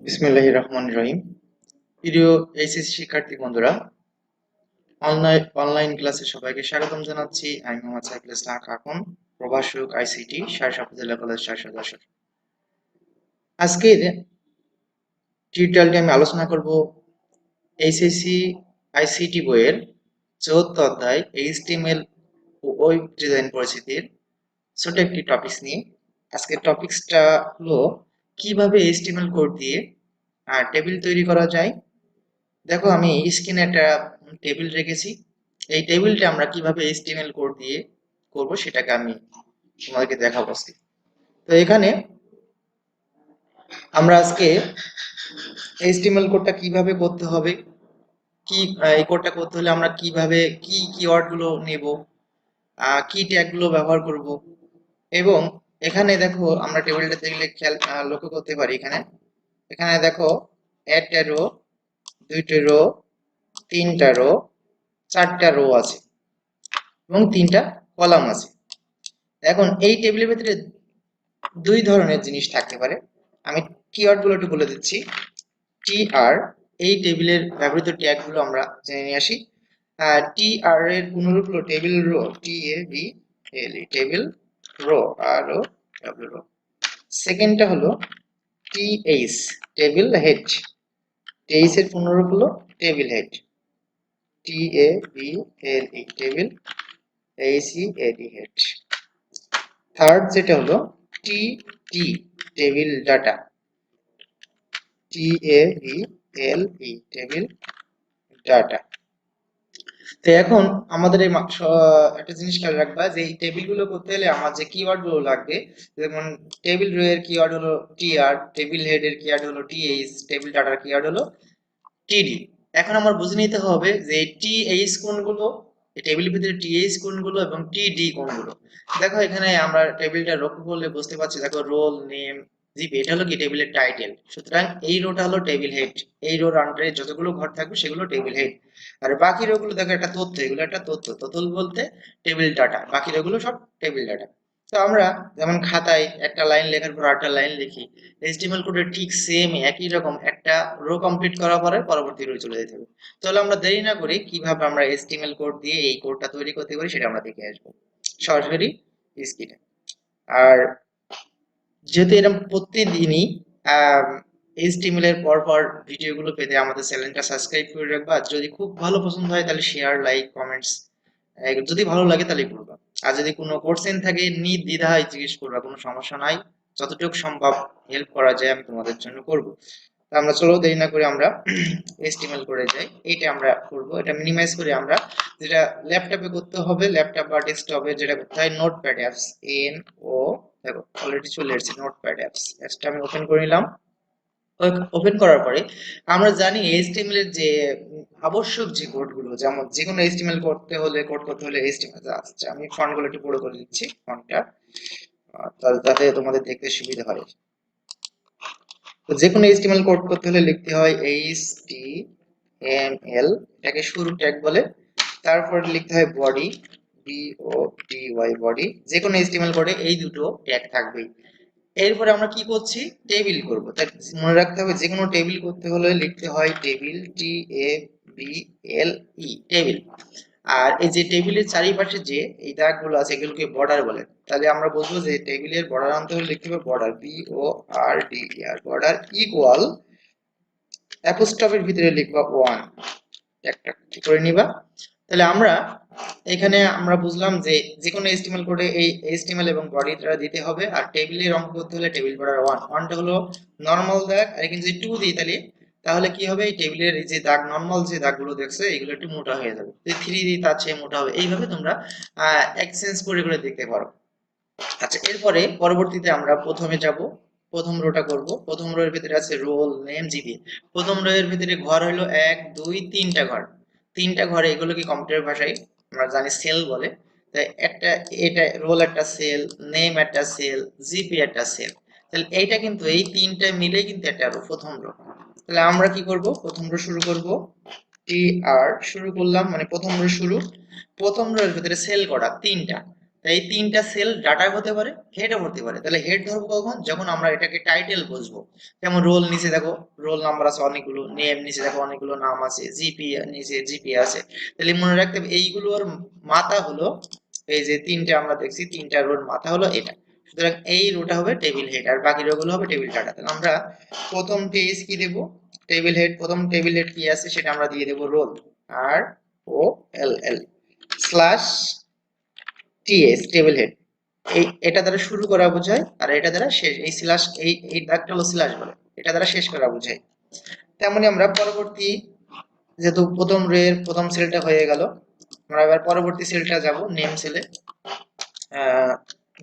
বিসমিল্লাহির রহমানির রহিম। প্রিয় এইচএসসি শিক্ষার্থী বন্ধুরা, অনলাইন ক্লাসে সবাইকে স্বাগতম জানাচ্ছি। আমি মোহাম্মদ সাইফুল ইসলাম কাকন, প্রভাষক আইসিটি শারশাফ জেলা কলেজ শাসক। আজকের টিউটোরিয়ালটি আমি আলোচনা করব এইচএসসি আইসিটি বইয়ের ৪th অধ্যায় এইচটিএমএল ও ওয়েব ডিজাইন পরিচিতির ছোট একটি টপিকস নিয়ে। আজকের টপিকসটা হলো কিভাবে এইচটিএমএল কোড দিয়ে টেবিল তৈরি করা যায়। দেখো, আমি স্ক্রিনে একটা টেবিল রেখেছি। এই টেবিলটা আমরা কিভাবে এইচটিএমএল কোড দিয়ে করব সেটাকে আমি তোমাদেরকে দেখাবো আজকে। তো এখানে আমরা আজকে এইচটিএমএল কোডটা কিভাবে করতে হবে, এই কোডটা করতে হলে আমরা কিভাবে কি কিওয়ার্ড গুলো নেব, কি ট্যাগ গুলো ব্যবহার করব, এবং এখানে দেখো আমরা টেবিলটা দেখলে লক্ষ্য করতে পারি। এখানে দেখো একটা রো, দুইটা রো, তিনটা রো, চারটা রো আছে এবং তিনটা কলাম আছে। এখন এই টেবিলের ভিতরে দুই ধরনের জিনিস থাকতে পারে। আমি কিওয়ার্ড গুলো একটু বলে দিচ্ছি। টিআর, এই টেবিলের ব্যবহৃত ট্যাগ গুলো আমরা জেনে নিয়ে আসি। টিআর এর পুনরূপ হলো table row, TABLE, table row, RO row. সেকেন্ডটা হলো TH, টেবিল হেড, TH এর পুনরূপ হলো table head, TABLE, table HEAD, head. Third যেটা হলো TD, table data, TABLE, table data. তো এখন আমাদের এই একটা জিনিস খেয়াল রাখবা যে এই টেবিলগুলো করতে হলে আমার যে কিওয়ার্ড গুলো লাগবে, যেমন টেবিল রো এর কিওয়ার্ড হলো TR, টেবিল হেড এর কিওয়ার্ড হলো TH, টেবিল ডাটার কিওয়ার্ড হলো TD। এখন আমার বুঝে নিতে হবে যে TH কোনগুলো, এই টেবিলের ভিতরে TH কোনগুলো এবং TD কোনগুলো। দেখো এখানে আমরা টেবিলটা লক্ষ্য করলে বুঝতে পারছি। দেখো রোল নেম জিপি, এটা হলো কি টেবিলের টাইটেল। সুতরাং এই রোটা হলো টেবিল হেড। এই রোর আন্ডারে যতগুলো ঘর থাকবে সেগুলো টেবিল হেড। আর বাকি রোগুলো দেখো একটা তথ্য, এগুলো একটা তথ্য। তথ্য বলতে টেবিল ডাটা, বাকি রোগুলো সব টেবিল ডাটা। তো আমরা যেমন খাতায় একটা লাইন লেখার পর আরেকটা লাইন লিখি, এইচটিএমএল কোডে ঠিক সেম একই রকম একটা রো কমপ্লিট করার পরে পরবর্তী রো চলে যেতে হবে। তাহলে আমরা দেরি না করি কিভাবে আমরা এইচটিএমএল কোড দিয়ে এই কোডটা তৈরি করতে পারি সেটা আমরা দেখে আসবো সরাসরি স্ক্রিনে। আর যেহেতু এরকম প্রতিদিনই এইচটিএমএল এর পর ভিডিওগুলো পেতে আমাদের চ্যানেলটা সাবস্ক্রাইব করে রাখবা। আর যদি খুব ভালো পছন্দ হয় তাহলে শেয়ার, লাইক, কমেন্টস, যদি ভালো লাগে তাহলে করবা। আর যদি কোনো কোশ্চেন থাকে নির্দ্বিধায় জিজ্ঞেস করবা, কোনো সমস্যা নাই। যতটুকু সম্ভব হেল্প করা যায় আমি তোমাদের জন্য করব। তো আমরা চলো দেরি না করে আমরা এইচটিএমএল করে যাই। এইটা আমরা করব, এটা মিনিমাইজ করে আমরা যেটা ল্যাপটপে করতে হবে, ল্যাপটপ বা ডেস্কটপে যেটা করতে হয় নোটপ্যাড অ্যাপস, NO, দেখো অলরেডি চলে এসেছে নোটপ্যাড অ্যাপসটা আমি ওপেন করে নিলাম। ওপেন করার পরে আমরা জানি এইচটিএমএল এর যে আবশ্যক যে কোডগুলো, যেমন যে কোনো এইচটিএমএল কোড করতে হলে এইচটিএমএল আসছে। আমি ফন্টগুলো একটু বড় করে দিচ্ছি ফন্টটা, যাতে তোমাদের দেখতে সুবিধা হয়। তো যে কোনো এইচটিএমএল কোড করতে হলে লিখতে হয় HTML, এটাকে শুরু ট্যাগ বলে। তারপর লিখতে হয় বডি, BODY, বডি। যে কোনো এইচটিএমএল কোডে এই দুটো ট্যাগ থাকবেই। এরপরে আমরা কি করছি, টেবিল করব। তাই মনে রাখতে হবে যে কোনো টেবিল করতে হলে লিখতে হয় টেবিল, TABLE, টেবিল। আর এই যে টেবিলের চারিপাশে যে এই দাগগুলো আছে এগুলোকে বর্ডার বলে। তাহলে আমরা বুঝবো যে টেবিলের বর্ডার আনতে হলে লিখতে হবে বর্ডার, BORDER, বর্ডার ইকুয়াল অ্যাপোস্ট্রফের ভিতরে লিখবা 1, একটা ঠিক করে নিবা। তাহলে আমরা এখানে আমরা বুঝলাম যে যে কোনো এইচটিএমএল কোডে এই এইচটিএমএল এবং বডিটা দিতে হবে। আর টেবিলের অঙ্ক করতে হলে টেবিল বর্ডার 1টা হলো নরমাল দাগ। আর এখানে যদি 2 দিই তাহলে কি হবে, এই টেবিলের এই যে দাগ, নরমাল যে দাগগুলো দেখছো এগুলো একটু মোটা হয়ে যাবে। যদি 3 দিই তার চেয়ে মোটা হবে। এইভাবে তোমরা এক্সচেঞ্জ করে করে দেখতে পারো। আচ্ছা, এরপরে পরবর্তীতে আমরা প্রথমে যাব, প্রথম রোটা করব। প্রথম রো এর ভিতরে আছে রোল নেম জিপি। প্রথম রো এর ভিতরে ঘর হলো 1 2 3টা ঘর। তিনটা ঘরে এগুলোকে কম্পিউটার ভাষায় আমরা জানি সেল বলে। তাই একটা, এটা রোল একটা সেল, নেম একটা সেল, জিপি একটা সেল। তাহলে এইটা কিন্তু এই তিনটা মিলেই কিন্তু একটা রো, প্রথম রো। তাহলে আমরা কি করব, প্রথম রো শুরু করব। TR শুরু করলাম, মানে প্রথম রো শুরু। প্রথম রো এর ভিতরে সেল করা তিনটা। এই তিনটা সেল ডাটা হতে পারে, হেডও হতে পারে। তাহলে হেড ধরবো কখন? যখন আমরা এটাকে টাইটেল বুঝবো। যেমন রোল নিচে দেখো রোল নাম্বার আছে অনেকগুলো, নেম নিচে দেখো অনেকগুলো নাম আছে, জিপি নিচে জিপি আছে। তাহলে মনে রাখতে হবে এইগুলোর মাথা হলো এই যে তিনটা আমরা দেখছি, তিনটা রোর মাথা হলো এটা। সুতরাং এই রোটা হবে টেবিল হেড আর বাকি রোগুলো হবে টেবিল ডাটা। তাহলে আমরা প্রথম পেজ কি দেব? Table head. প্রথম টেবিল হেড কি আছে সেটা আমরা দিয়ে দেব roll, R O L L slash TS table head. এই এটা দ্বারা শুরু করা বোঝায় আর এটা দ্বারা শেষ, এই স্ল্যাশ এই দাগটা হলো স্ল্যাশ বলে, এটা দ্বারা শেষ করা বোঝায়। তেমনি আমরা পরবর্তী, যেহেতু প্রথম রো এর প্রথম সেলটা হয়ে গেল, আমরা এবার পরবর্তী সেলটা যাব নেম সেলে।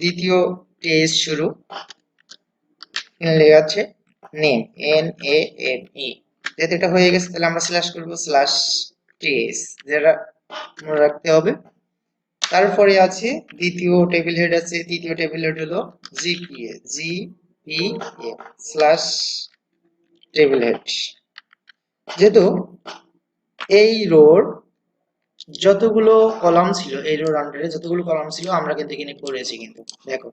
দ্বিতীয় পেজ শুরু, লেখা আছে name N A M E. যেহেতু এটা হয়ে গেছে তাহলে আমরা স্ল্যাশ করব স্ল্যাশ টিএস, যেটা মনে রাখতে হবে। তারপরে আছে দ্বিতীয় টেবিল হেড আছে, তৃতীয় টেবিল হেড হলো GPA GPA slash table head. যেহেতু এই রোর যতগুলো কলাম ছিল, এই রোর আন্ডারে যতগুলো কলাম ছিল আমরা কিন্তু এখানে করেছি। কিন্তু দেখো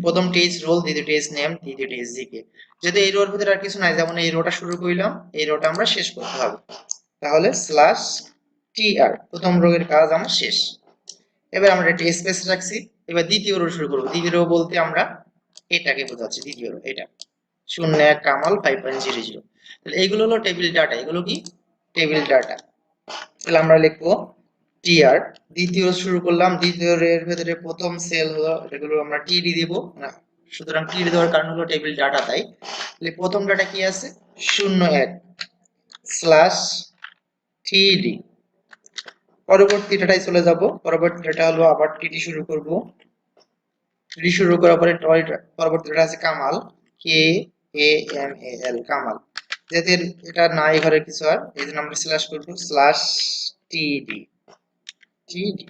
প্রথম টেজ রোল, দ্বিতীয় টেজ নেম, তৃতীয় টেজ জিপিএ। যদি এই রোর ভিতরে আর কিছু নাই, যেমন এই রোটা শুরু করলাম, এই রোটা আমরা শেষ করতে হবে, তাহলে স্ল্যাশ টিআর, প্রথম রোগের কাজ আমার শেষ। এবার আমরা একটা স্পেস রাখছি। এবার দ্বিতীয় রো শুরু করবো। দ্বিতীয় রো বলতে আমরা এটাকে বোঝাচ্ছি, দ্বিতীয় রো এটা 01 কামাল 5.00। তাহলে এইগুলো হলো টেবিল ডাটা, এগুলো কি টেবিল ডাটা। তাহলে আমরা লিখবো টিআর, দ্বিতীয় শুরু করলাম, দ্বিতীয় এর ভেতরে প্রথম সেল হলো, এগুলো আমরা টিডি দিব না, সুতরাং টিডি দেওয়ার কারণ হলো টেবিল ডাটা তাই। তাহলে প্রথম ডাটা কি আছে 01 স্ল্যাশ টিডি। পরবর্তী ডাটায় চলে যাব। পরবর্তী ডাটা হলো আবার টিডি শুরু করব। টিডি শুরু করার পরে পরবর্তী ডাটা আছে কামাল, কে এ এম এ এল কামাল। যেহেতু এটা নাই ঘরের কিছু আর, এই জন্য আমরা স্ল্যাশ করব স্ল্যাশ টিডি টিডি।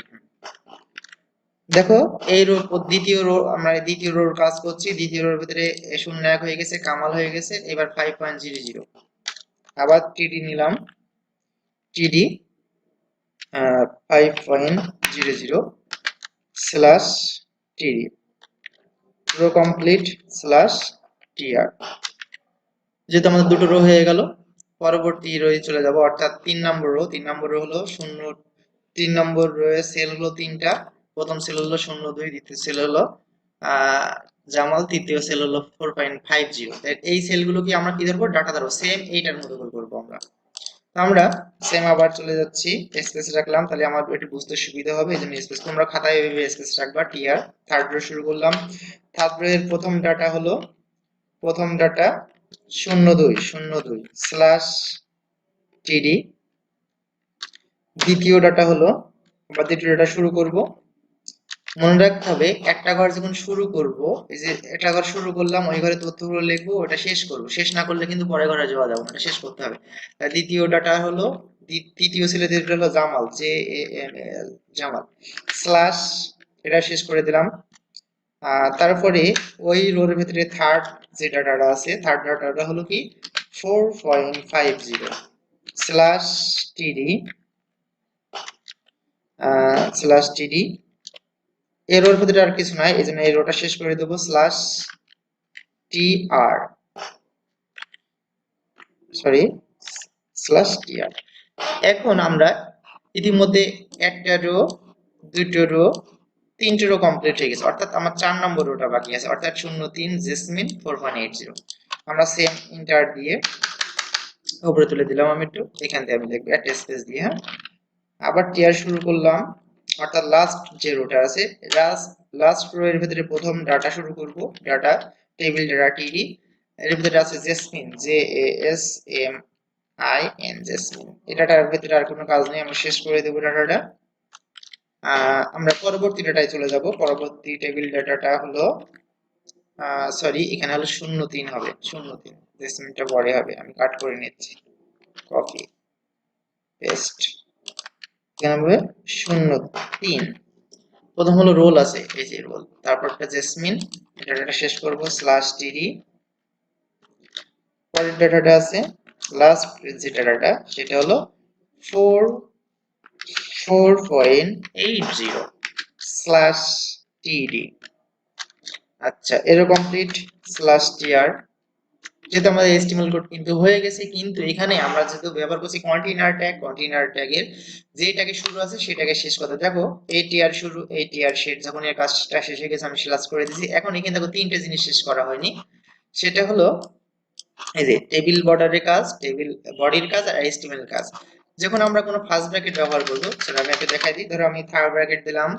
দেখো এই রো দ্বিতীয় রো, আমরা দ্বিতীয় রোর কাজ করছি। দ্বিতীয় রোর ভিতরে 01 হয়ে গেছে, কামাল হয়ে গেছে। এবার 5.00 আবার টিডি নিলাম, টিডি 5.00 স্ল্যাশ টিডি রো কমপ্লিট স্ল্যাশ টিআর। যেহেতু আমাদের দুটো রো হয়ে গেল, পরবর্তী রো চলে যাব, অর্থাৎ 3 নম্বর রো। 3 নম্বর রো হলো 0, 3 নম্বর রো এর সেল হলো তিনটা। প্রথম সেল হলো 02, দ্বিতীয় সেল হলো জামাল, তৃতীয় সেল হলো 4.50। এই সেলগুলো কি আমরা কি ধরবো? ডাটা ধরবো, সেম এইটার মতো করে করবো আমরা। আমরা সেম আবার চলে যাচ্ছি, স্পেস রাখলাম, তাহলে আমার একটু বুঝতে সুবিধা হবে, এই জন্য স্পেস। তোমরা খাতায় এভাবে স্পেস রাখবা। টিআর থার্ড রো শুরু করলাম। থার্ড রো এর প্রথম ডাটা হলো, প্রথম ডাটা 02 স্ল্যাশ টিডি। দ্বিতীয় ডাটা হলো, আমরা দ্বিতীয় ডাটা শুরু করব। মনে রাখতে হবে একটা ঘর যখন শুরু করব, এই যে একটা ঘর শুরু করলাম, ওই ঘরে তথ্যগুলো লিখবো, ওটা শেষ করব। শেষ না করলে কিন্তু পরের ঘরে যাওয়া যাবে না, এটা শেষ করতে হবে। দ্বিতীয় ডাটা হলো, তৃতীয় ছেলে যেটা হলো Jamal, J A M L Jamal slash, এটা শেষ করে দিলাম। তারপরে ওই রোর ভিতরে থার্ড যে ডাটাটা আছে, থার্ড ডাটাটা হলো কি 4.50 স্ল্যাশ টিডি স্ল্যাশ টিডি। এর ওর ভিতরে আর কিছু নাই, এই জন্য এই রোটা শেষ করে দেবো slash TR, sorry slash TR. এখন আমরা ইতিমধ্যে একটা রো, দুটো রো, তিনটে রো কমপ্লিট হয়ে গেছে, অর্থাৎ আমার 4 নম্বর রোটা বাকি আছে, অর্থাৎ 03 জেসমিন 4.80। আমরা সেম ইন্টার দিয়ে উপরে তুলে দিলাম। আমি একটু এখান থেকে আমি লিখবো একটা স্পেস দিয়ে, হ্যাঁ। আবার টিআর শুরু করলাম, অর্থাৎ লাস্ট যে রোটা আছে, লাস্ট রো এর ভিতরে প্রথম ডাটা শুরু করব, ডাটা টেবিল ডাটা টিডি। এর ভিতরে আছে Jasmine, J A S M I N Jasmine. এই ডাটার ভিতরে আর কোনো কাজ নেই, আমরা শেষ করে দেব ডাটাটা। আমরা পরবর্তী ডাটায় চলে যাব। পরবর্তী টেবিল ডাটাটা হলো সরি, এখানে হলো 03 হবে, 03 জেসমিনটা পরে হবে, আমি কাট করে নিচ্ছি, কপি পেস্ট। এখানে হবে 03। প্রথম হলো রোল আছে, এই যে রোল, তারপরটা জেসমিন, ডাটাটা শেষ করব স্ল্যাশ টিডি। পরের ডাটাটা আছে লাস্ট যে ডাটাটা, সেটা হলো 4.80 স্ল্যাশ টিডি। আচ্ছা, এরো কমপ্লিট স্ল্যাশ টিআর। যেহেতু আমাদের HTML কোড কিন্তু হয়ে গেছে, কিন্তু এখানে আমরা যেহেতু ব্যবহার করছি কন্টেইনার ট্যাগের যেটাকে শুরু আছে সেটাকে শেষ করতে। দেখো ATR শুরু ATR শেষ, যখন এর কাজটা শেষ হয়ে গেছে আমি স্ল্যাশ করে দিয়েছি। এখন এখানে দেখো তিনটে জিনিস শেষ করা হয়নি, সেটা হলো এই যে টেবিল বর্ডারের কাজ, টেবিল বডির কাজ আর HTML এর কাজ। যখন আমরা কোনো ফার্স্ট ব্র্যাকেট ব্যবহার করব, সেটা আমি একটু দেখাই দিই। ধরো আমি থার্ড ব্র্যাকেট দিলাম,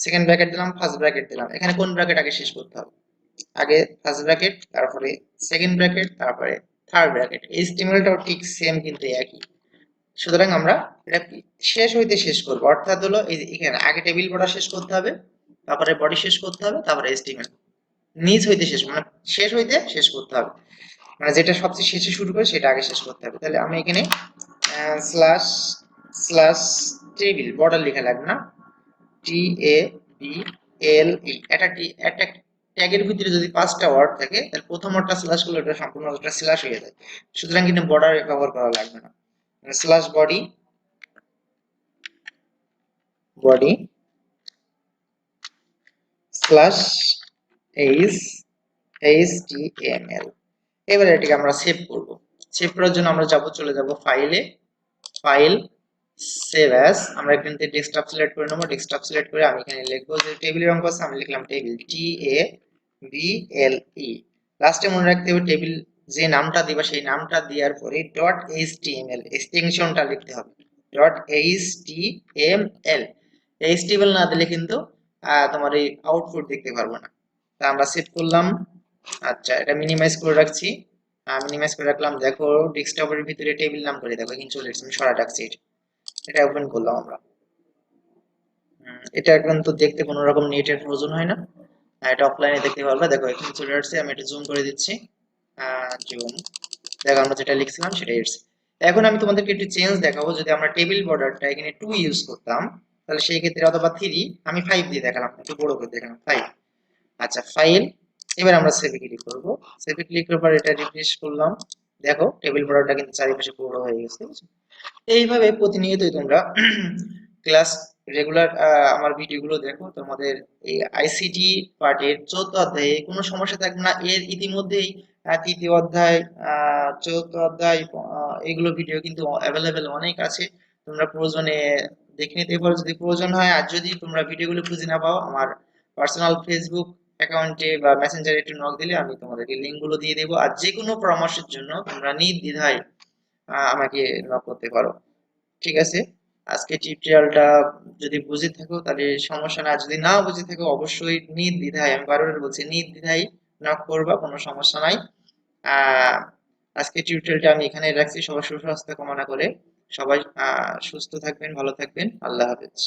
সেকেন্ড ব্র্যাকেট দিলাম, ফার্স্ট ব্র্যাকেট দিলাম। এখানে কোন ব্র্যাকেট আগে শেষ করতে হবে? আগে ফার্স্ট ব্র্যাকেট, তারপরে সেকেন্ড ব্র্যাকেট, তারপরে থার্ড ব্র্যাকেট। HTML-টাও ঠিক সেম, কিন্তু একই। সুতরাং আমরা এটা শেষ হইতে শেষ করব, অর্থাৎ হলো এই যে এখানে আগে টেবিল বর্ডার শেষ করতে হবে, তারপরে বডি শেষ করতে হবে, তারপরে HTML নিচ হইতে শেষ, মানে শেষ হইতে শেষ করতে হবে, মানে যেটা সবচেয়ে শেষে শুরু করে সেটা আগে শেষ করতে হবে। তাহলে আমি এখানে স্ল্যাশ স্ল্যাশ টেবিল বর্ডার লেখা লাগবে না, TABLE। একটা ট্যাগের ভিতরে যদি 5টা ওয়ার্ড থাকে, তাহলে প্রথম ওয়ার্ডটা স্ল্যাশ করলে ওটা সম্পূর্ণ ওটা স্ল্যাশ হয়ে যায়। সুতরাং কিন্তু বর্ডার ব্যবহার করা লাগবে না। Slash body, body slash HTML। এবারে এটাকে আমরা সেভ করব। সেভ করার জন্য আমরা চলে যাব ফাইলে, ফাইল, সেভ অ্যাজ। আমরা এখান থেকে ডেস্কটপ সিলেক্ট করে নেব। ডেস্কটপ সিলেক্ট করে আমি এখানে লিখবো যে টেবিলের অঙ্ক আছে, আমি লিখলাম টেবিল, TABLE। লাস্টে মনে রাখতে হবে টেবিল যে নামটা দিবা সেই নামটা দেওয়ার পরে ডট HTML এক্সটেনশনটা লিখতে হবে, ডট HTML। HTML না দিলে কিন্তু তোমার এই আউটপুট দেখতে পারবো না। তা আমরা সেভ করলাম। আচ্ছা, এটা মিনিমাইজ করে রাখছি, মিনিমাইজ করে রাখলাম। দেখো ডেস্কটপের ভিতরে টেবিল নাম করে দেখো এখানে চলে এসেছে, আমি সরা রাখছি। এটা ওপেন করলাম আমরা। এটা কিন্তু দেখতে কোনো রকম নেটের প্রয়োজন হয় না, এটা অফলাইনে দেখতে পারবে। দেখো এখানে চলে আসছে, আমি এটা জুম করে দিচ্ছি, জুম। দেখো আমরা যেটা লিখছিলাম সেটাই এসেছে। এখন আমি তোমাদেরকে একটু চেঞ্জ দেখাবো। যদি আমরা টেবিল বর্ডারটা এখানে 2 ইউজ করতাম, তাহলে সেই ক্ষেত্রে, অথবা 3, আমি 5 দিয়ে দেখালাম, একটু বড় করে দেখালাম 5। আচ্ছা, ফাইল, এবার আমরা সেভে ক্লিক করব। সেভে ক্লিক করার পর এটা রিফ্রেশ করলাম। দেখো টেবিল বর্ডারটা কিন্তু চারিপাশে বড় হয়ে গেছে। এইভাবে প্রতিনিয়তই তোমরা ক্লাস রেগুলার আমার ভিডিওগুলো দেখো। তোমাদের এই আইসিটি পার্টের 4th অধ্যায়ে কোনো সমস্যা থাকবে না। এর ইতিমধ্যেই 3য় অধ্যায়, 4th অধ্যায়, এগুলো ভিডিও কিন্তু অ্যাভেলেবেল অনেক আছে, তোমরা প্রয়োজনে দেখে নিতে পারো যদি প্রয়োজন হয়। আর যদি তোমরা ভিডিওগুলো খুঁজে না পাও, আমার পার্সোনাল ফেসবুক অ্যাকাউন্টে বা মেসেঞ্জারে একটু নক দিলে আমি তোমাদেরকে লিঙ্কগুলো দিয়ে দেবো। আর যে কোনো পরামর্শের জন্য তোমরা নির্দ্বিধায় আমাকে নক করতে পারো। ঠিক আছে, আজকে টিউটোরিয়ালটা যদি বুঝে থাকো তাহলে সমস্যা না, যদি না বুঝে থাকো অবশ্যই নির্দ্বিধায়, আমি বারবার বলছি নির্দ্বিধায় নক করবা, কোনো সমস্যা নাই। আহ আজকে টিউটোরিয়ালটা আমি এখানে রাখছি। সবার সুস্বাস্থ্য কামনা করে সবাই সুস্থ থাকবেন, ভালো থাকবেন। আল্লাহ হাফেজ।